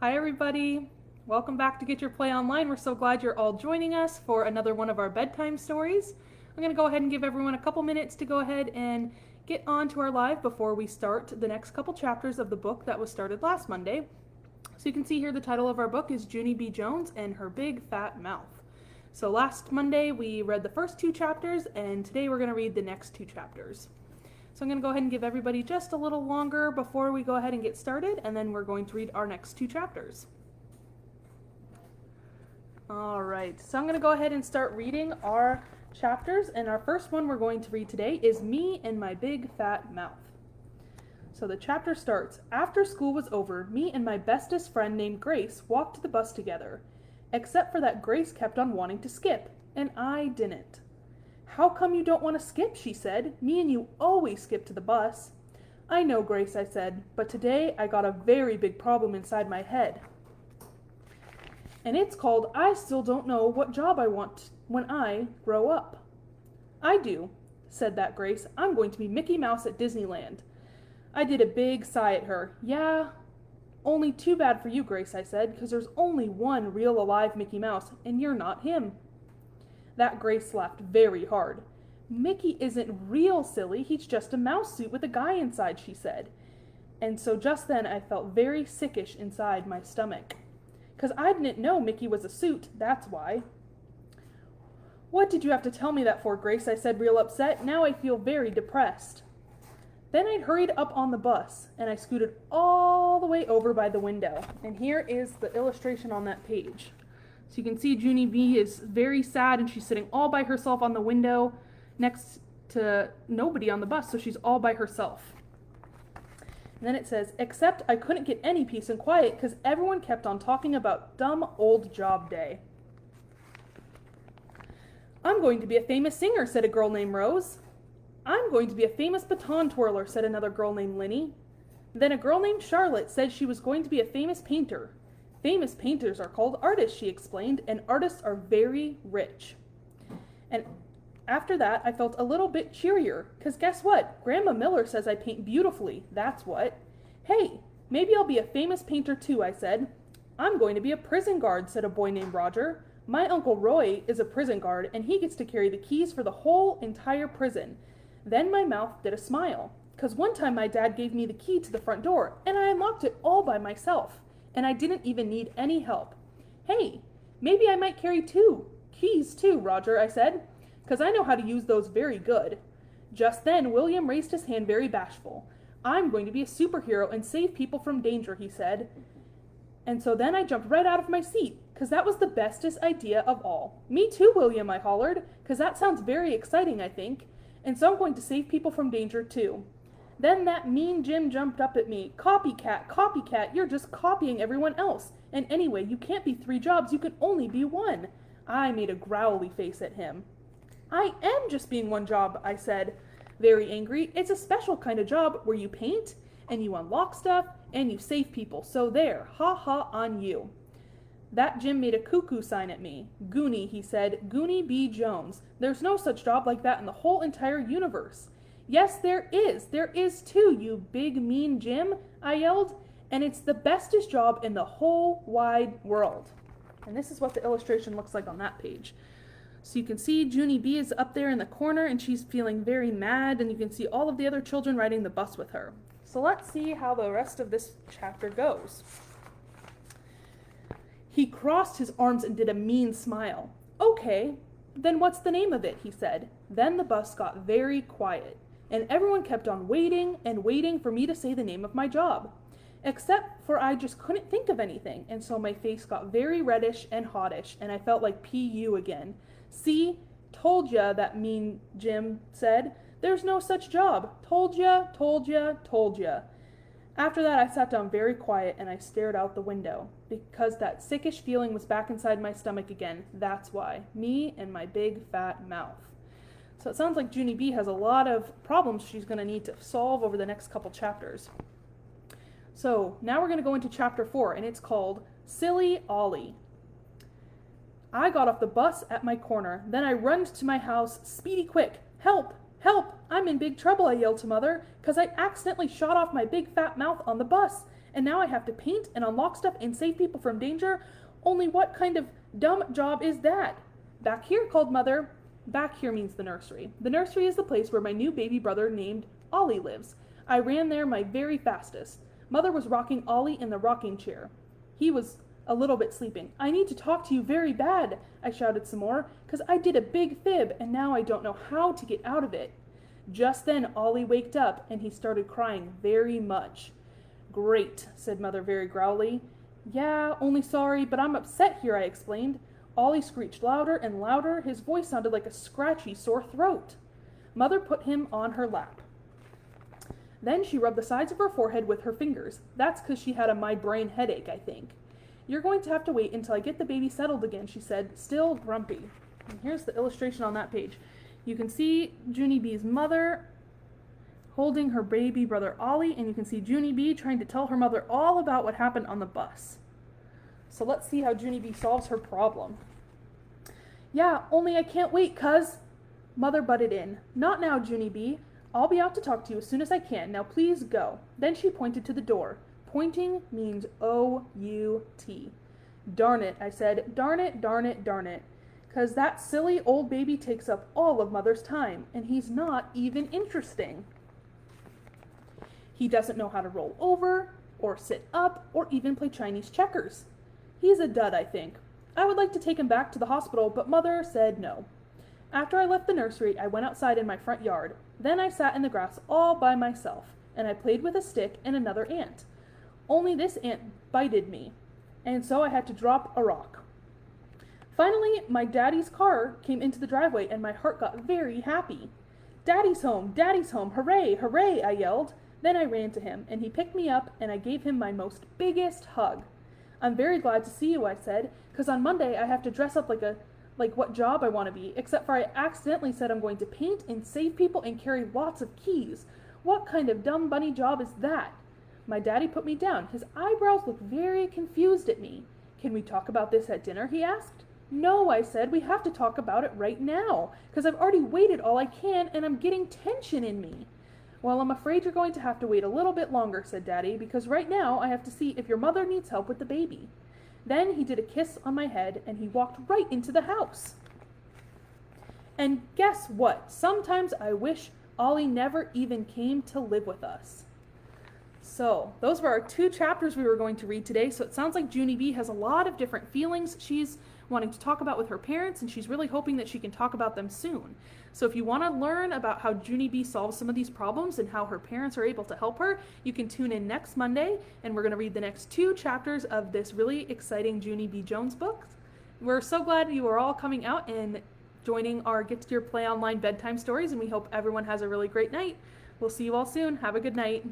Hi everybody! Welcome back to Get Your Play Online. We're so glad you're all joining us for another one of our bedtime stories. I'm going to go ahead and give everyone a couple minutes to go ahead and get on to our live before we start the next couple chapters of the book that was started last Monday. So you can see here the title of our book is Junie B. Jones and Her Big Fat Mouth. So last Monday we read the first two chapters, and today we're going to read the next two chapters. So I'm going to go ahead and give everybody just a little longer before we go ahead and get started, and then we're going to read our next two chapters. All right, so I'm going to go ahead and start reading our chapters, and our first one we're going to read today is Me and My Big Fat Mouth. So the chapter starts, after school was over, me and my bestest friend named Grace walked to the bus together, except for that Grace kept on wanting to skip, and I didn't. How come you don't want to skip, she said. Me and you always skip to the bus. I know, Grace, I said, but today I got a very big problem inside my head. And it's called I still don't know what job I want when I grow up. I do, said that Grace. I'm going to be Mickey Mouse at Disneyland. I did a big sigh at her. Yeah, only too bad for you, Grace, I said, because there's only one real alive Mickey Mouse, and you're not him. That Grace laughed very hard. Mickey isn't real, silly. He's just a mouse suit with a guy inside, she said. And so just then I felt very sickish inside my stomach. 'Cause I didn't know Mickey was a suit, that's why. What did you have to tell me that for, Grace? I said, real upset. Now I feel very depressed. Then I hurried up on the bus, and I scooted all the way over by the window. And here is the illustration on that page. So you can see Junie B is very sad, and she's sitting all by herself on the window next to nobody on the bus, so she's all by herself. And then it says, except I couldn't get any peace and quiet because everyone kept on talking about dumb old job day. I'm going to be a famous singer, said a girl named Rose. I'm going to be a famous baton twirler, said another girl named Linny. Then a girl named Charlotte said she was going to be a famous painter. Famous painters are called artists, she explained, and artists are very rich. And after that, I felt a little bit cheerier, because guess what? Grandma Miller says I paint beautifully, that's what. Hey, maybe I'll be a famous painter too, I said. I'm going to be a prison guard, said a boy named Roger. My Uncle Roy is a prison guard, and he gets to carry the keys for the whole entire prison. Then my mouth did a smile, because one time my dad gave me the key to the front door, and I unlocked it all by myself. And I didn't even need any help. Hey, maybe I might carry two keys too, Roger, I said, because I know how to use those very good. Just then, William raised his hand very bashful. I'm going to be a superhero and save people from danger, he said. And so then I jumped right out of my seat, because that was the bestest idea of all. Me too, William, I hollered, because that sounds very exciting, I think. And so I'm going to save people from danger too. Then that mean Jim jumped up at me. Copycat, copycat, you're just copying everyone else. And anyway, you can't be 3 jobs, you can only be 1. I made a growly face at him. I am just being 1 job, I said, very angry. It's a special kind of job where you paint, and you unlock stuff, and you save people. So there, ha ha on you. That Jim made a cuckoo sign at me. Goonie, he said, Junie B. Jones. There's no such job like that in the whole entire universe. Yes, there is too, you big mean Jim, I yelled, and it's the bestest job in the whole wide world. And this is what the illustration looks like on that page. So you can see Junie B is up there in the corner, and she's feeling very mad, and you can see all of the other children riding the bus with her. So let's see how the rest of this chapter goes. He crossed his arms and did a mean smile. Okay, then what's the name of it, he said. Then the bus got very quiet. And everyone kept on waiting and waiting for me to say the name of my job. Except for I just couldn't think of anything, and so my face got very reddish and hottish, and I felt like P.U. again. See, told ya, that mean Jim said. There's no such job. Told ya, told ya, told ya. After that, I sat down very quiet, and I stared out the window, because that sickish feeling was back inside my stomach again. That's why. Me and my big fat mouth. So it sounds like Junie B has a lot of problems she's going to need to solve over the next couple chapters. So now we're going to go into chapter 4, and it's called Silly Ollie. I got off the bus at my corner. Then I runned to my house, speedy quick. Help! Help! I'm in big trouble, I yelled to Mother, 'cause I accidentally shot off my big fat mouth on the bus, and now I have to paint and unlock stuff and save people from danger. Only what kind of dumb job is that? Back here, called Mother. Back here means the nursery. The nursery is the place where my new baby brother named Ollie lives. I ran there my very fastest. Mother was rocking Ollie in the rocking chair. He was a little bit sleeping. I need to talk to you very bad, I shouted some more, 'cause I did a big fib and now I don't know how to get out of it. Just then Ollie waked up and he started crying very much. Great, said Mother very growly. Yeah, only sorry, but I'm upset here, I explained. Ollie screeched louder and louder. His voice sounded like a scratchy, sore throat. Mother put him on her lap. Then she rubbed the sides of her forehead with her fingers. That's 'cause she had a my brain headache, I think. You're going to have to wait until I get the baby settled again, she said, still grumpy. And here's the illustration on that page. You can see Junie B's mother holding her baby brother Ollie, and you can see Junie B trying to tell her mother all about what happened on the bus. So let's see how Junie B solves her problem. Yeah, only I can't wait, cuz. Mother butted in. Not now, Junie B. I'll be out to talk to you as soon as I can. Now please go. Then she pointed to the door. Pointing means O-U-T. Darn it, I said. Darn it, darn it, darn it. 'Cause that silly old baby takes up all of Mother's time, and he's not even interesting. He doesn't know how to roll over, or sit up, or even play Chinese checkers. He's a dud, I think. I would like to take him back to the hospital, but Mother said no. After I left the nursery, I went outside in my front yard. Then I sat in the grass all by myself, and I played with a stick and another ant. Only this ant bited me, and so I had to drop a rock. Finally, my daddy's car came into the driveway, and my heart got very happy. Daddy's home, hooray, hooray, I yelled. Then I ran to him, and he picked me up, and I gave him my most biggest hug. I'm very glad to see you, I said, 'cause on Monday I have to dress up like what job I want to be, except for I accidentally said I'm going to paint and save people and carry lots of keys. What kind of dumb bunny job is that? My daddy put me down. His eyebrows looked very confused at me. Can we talk about this at dinner, he asked. No, I said, we have to talk about it right now, 'cause I've already waited all I can and I'm getting tension in me. Well, I'm afraid you're going to have to wait a little bit longer, said Daddy, because right now I have to see if your mother needs help with the baby. Then he did a kiss on my head and he walked right into the house. And guess what? Sometimes I wish Ollie never even came to live with us. So those were our 2 chapters we were going to read today. So it sounds like Junie B has a lot of different feelings she's wanting to talk about with her parents, and she's really hoping that she can talk about them soon. So if you want to learn about how Junie B solves some of these problems and how her parents are able to help her, you can tune in next Monday, and we're going to read the next 2 chapters of this really exciting Junie B. Jones book. We're so glad you are all coming out and joining our Get to Your Play Online bedtime stories, and we hope everyone has a really great night. We'll see you all soon. Have a good night.